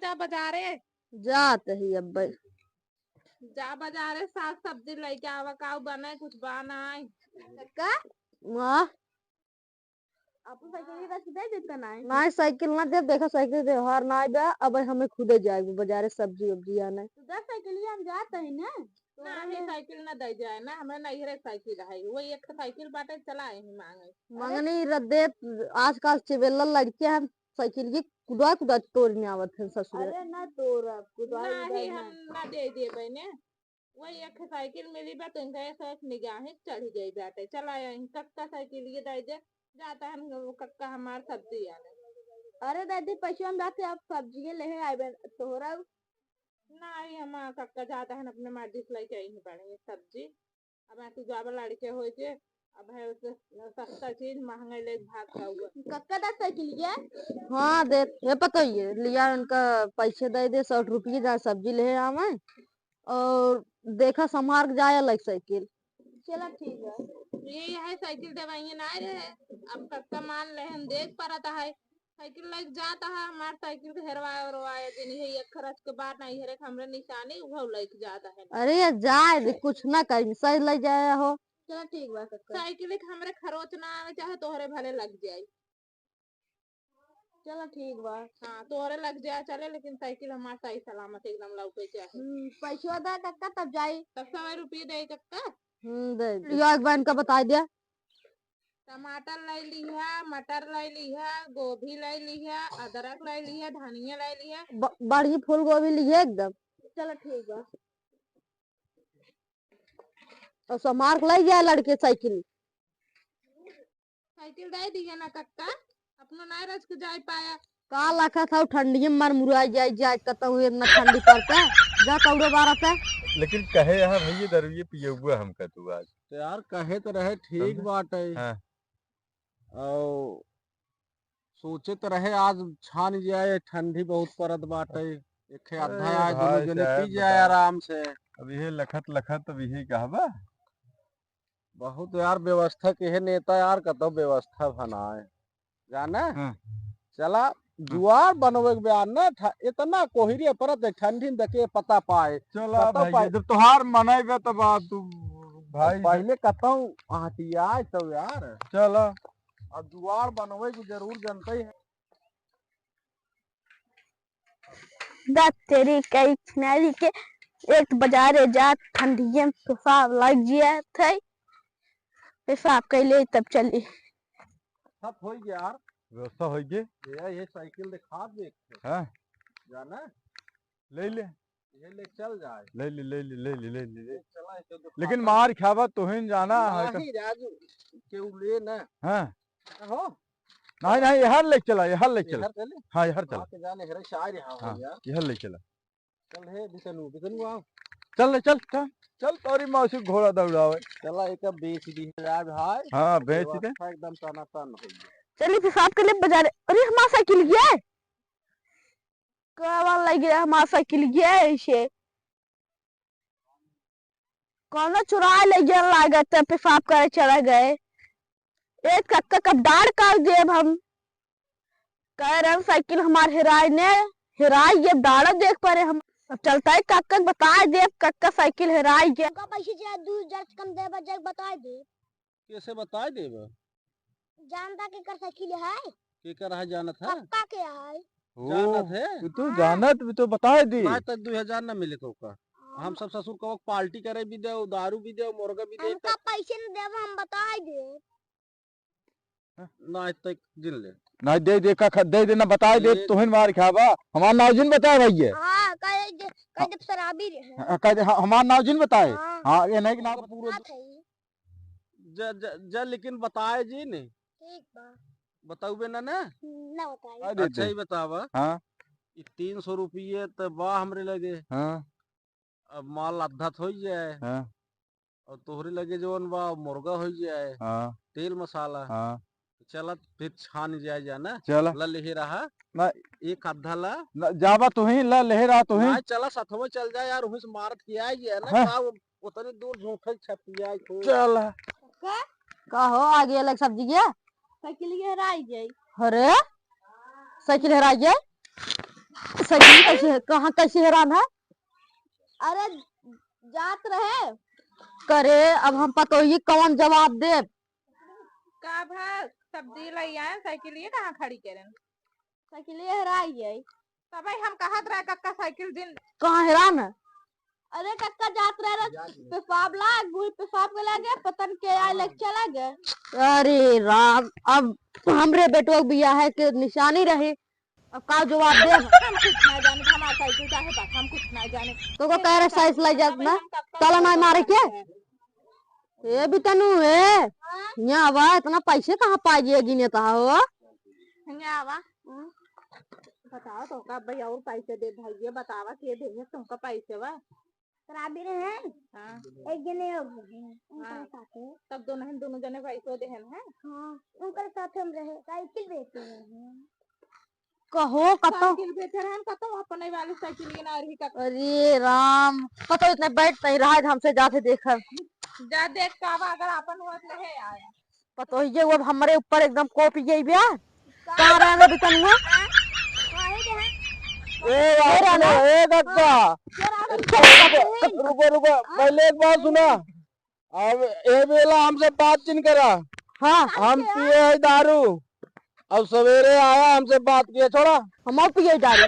जा बाजारे। जाते ही अब भाई जा बाजारे साग सब्जी लेके आवा का बने कुछ बनाए। का वाह अपन साइकिल का दे देता ना ना साइकिल ना दे देखा साइकिल दे हार ना बे अब हमें खुदे जाए बाजारे सब्जी उब्जी आने तो 10 साइकिल हम जाते हैं ना ना साइकिल ना दे जाए ना हमें नहीं रे साइकिल है वही एक साइकिल बाटे चलाए ही मांगे मंगनी रद्दे आजकल चिवेला लड़के हम साइकिल की कुदा कुदा तोड़ने आवत है ससुर अरे ना तोड़ा कुदा नहीं हम ना दे दे बने वही एक साइकिल मिली बा तो एक निगाह चढ़ गई बाटे चलाए कक्का साइकिल ये दे दे जाता है कक्का हमार सब्जी आने अरे दादी पैसे हम जाते आप सब्जी ले आए तोहरा नहीं हम कक्का जाता है अपने मर्जी से लेके आई पड़ेंगे सब्जी अब मैं तू जावा लड़के हो जे अब है उसे सस्ता चीज महंगा ले भाग का हुआ कक्का दा साइकिल लिया हाँ दे ये पता ही है लिया उनका पैसे दे दे 100 रुपये जा सब्जी ले आवे और देखा संभार के जाए अलग साइकिल चला ठीक है ये है साइकिल दवाइयां ना रहे अब कक्का मान ले हम देख पा है साइकिल लग जाता है हमार साइकिल हेरवाए उरवाए दिन है एक खर्च के बाद नहीं हेरे हमरे निशानी वो लग जाता है अरे जाए दे कुछ ना कहीं सही ले जाए हो चलो ठीक बा साइकिल हमरे खरोच ना आवे चाहे तोहरे भले लग जाए चलो ठीक बा हाँ तोहरे लग जाए चले लेकिन साइकिल हमार सही सलामत एकदम लौटे चाहे पैसा दा कक्का तब जाई तब 100 रुपये दे कक्का दे लिया एक बार का बता दिया टमाटर ले लिया मटर ले लिया गोभी ले लिया अदरक ले लिया धनिया ले लिया बड़ी फूल गोभी लिए एकदम चलो ठीक है और समार के ले जाए लड़के साइकिल साइकिल दे दिया ना कक्का अपनो नहीं रच के जाए पाया का लखा था ठंडी में मर मुराई जाए कत हुए ना ठंडी पड़ता जा कौड़ो बारह से लेकिन कहे यहाँ भैया दरुए पिए हुआ हमका तू आज तो यार कहे तो रहे ठीक बात है हाँ। और सोचे तो रहे आज छान जाए ठंडी बहुत परत बाटे एक आधा आज दोनों जने पी जाए आराम से अब ये लखत लखत अब यही कहबा बहुत यार व्यवस्था के है नेता यार कतो व्यवस्था बनाए जाना हाँ। चला जुआर बनवे के बयान ना इतना कोहरी परत ठंडी देखे पता पाए चला भाई जब तोहार मनाइबे तब तू भाई पहले कहता हूँ हटिया तो यार चला अब जुआर बनवे की जरूर जनता ही है तेरी कई खिनारी के एक बाजारे जा ठंडी में पेशाब लग गया थे पेशाब कैले तब चली सब हो गया यार व्यवस्था हो गई ये साइकिल दिखा देख हाँ जाना ले ले ये ले चल जाए ले ले ले ले ले ले ले ले ले चला लेकिन मार खावा तुहिन जाना है नहीं राजू केहू ले ना हाँ हो नहीं नहीं यहर ले चला यहर ले चला चले हाँ यहर चला के जाने हरे शायर यहां हाँ हो यार यहर ले चला चल हे बिसनु आओ चल चल चल चल तोरी मौसी घोड़ा दौड़ावे चला एक बेच दी है भाई हाँ बेच दे एकदम टनाटन हो गया चलिए पेशाब के लिए बाजारे अरे हमारा साइकिल गया कब लग गया हमारा साइकिल गया इसे कौन चुरा ले गया लागत है पेशाब करे चला गए एक कक्का कब डाड़ कर देव हम कह रहे साइकिल हमारे हिराई ये डाड़ा देख पा रहे हम अब चलता है कक्का बता दे कक्का साइकिल हिराई गया पैसे चाहे दूर जज कम दे बजे बता दे कैसे बता देबे जानता के कर साइकिल है के कर है जानत है कक्का के है जानत है तू जानत भी तो बता दी आज तक 2000 ना मिले तो का हम सब ससुर को पार्टी करे भी दे दारू भी दे मुर्गा भी दे हमका पैसे न देव हम बता दे ना आज तक दिन ले नहीं दे का दे देना बता दे तुहिन मार खावा हमार नावजिन बताए भैया हां कह दे शराबी है कह दे हमार नावजिन बताए हाँ। हाँ ये नहीं ना पूरा ज लेकिन बताए जी नहीं ठीक बा बताऊबे ना ना बताइए अच्छा ही बतावा हाँ 300 रुपये तो बा हमरे लगे हाँ अब माल अद्धा हो जाए हाँ और तोहरे लगे जोन बा मुर्गा हो जाए हाँ तेल मसाला हाँ चला फिर छान जाए जाना चला ला ले रहा ना एक आधा ला जावा तुहिन ला ले रहा तुहिन ना चला साथवा चल जाए यार उस मारत किया है ना हाँ। का उतनी दूर झूठे छपिया चल का हो आगे अलग सब्जी गया साइकिल ये हराई गई अरे साइकिल हरा गया साइकिल कैसे कहाँ कैसे हैरान है? अरे जात रहे करे अब हम पतोही कौन जवाब दे? का भा सब्जी लई आए साइकिल ये कहाँ खड़ी करें? साइकिल हेराई है। तब हम कहत रहे कक्का साइकिल दिन कहाँ हैरान है? अरे कक्का जात रहे पेशाब लाग गुड़ पेशाब के लगे पतन के आए लग चला गए। अरे राम, अब हमरे बेटो के बिया है के निशानी रहे, अब का जवाब दे? हम कुछ ना जाने हमारा साइकिल चाहे बस हम कुछ ना जाने। तो को कह रहे साइज लाई जात ना चला ना मारे के ये भी तनु है यहाँ आवा इतना पैसे कहाँ पाइए गिने ता हो? आवा बताओ तो का भाई और पैसे दे भाई ये बतावा के देंगे तुमका पैसे वा? शराबी रहे हैं हाँ एक जने और रहे उनके हाँ। साथ है। तब दोनों जने पैसे देहन है। हाँ उनके साथ हम रहे साइकिल बेचते हैं। कहो कतो साइकिल बेचे रहन कतो अपने वाली साइकिल ये ना रही का अरे राम कतो इतने बैठ नहीं रहा है हमसे जाते देखा जा देख कावा अगर अपन होत रहे आया पतो ये वो हमारे ऊपर एकदम कॉपी गई बिया कहाँ रहेंगे बितनुआ? ए कक्का रुको रुको पहले एक बात सुना। अब ए बेला हमसे बातचीत करा, हाँ हम पिए है दारू, अब सवेरे आया हमसे बात किया छोड़ा हम पिए जा रहे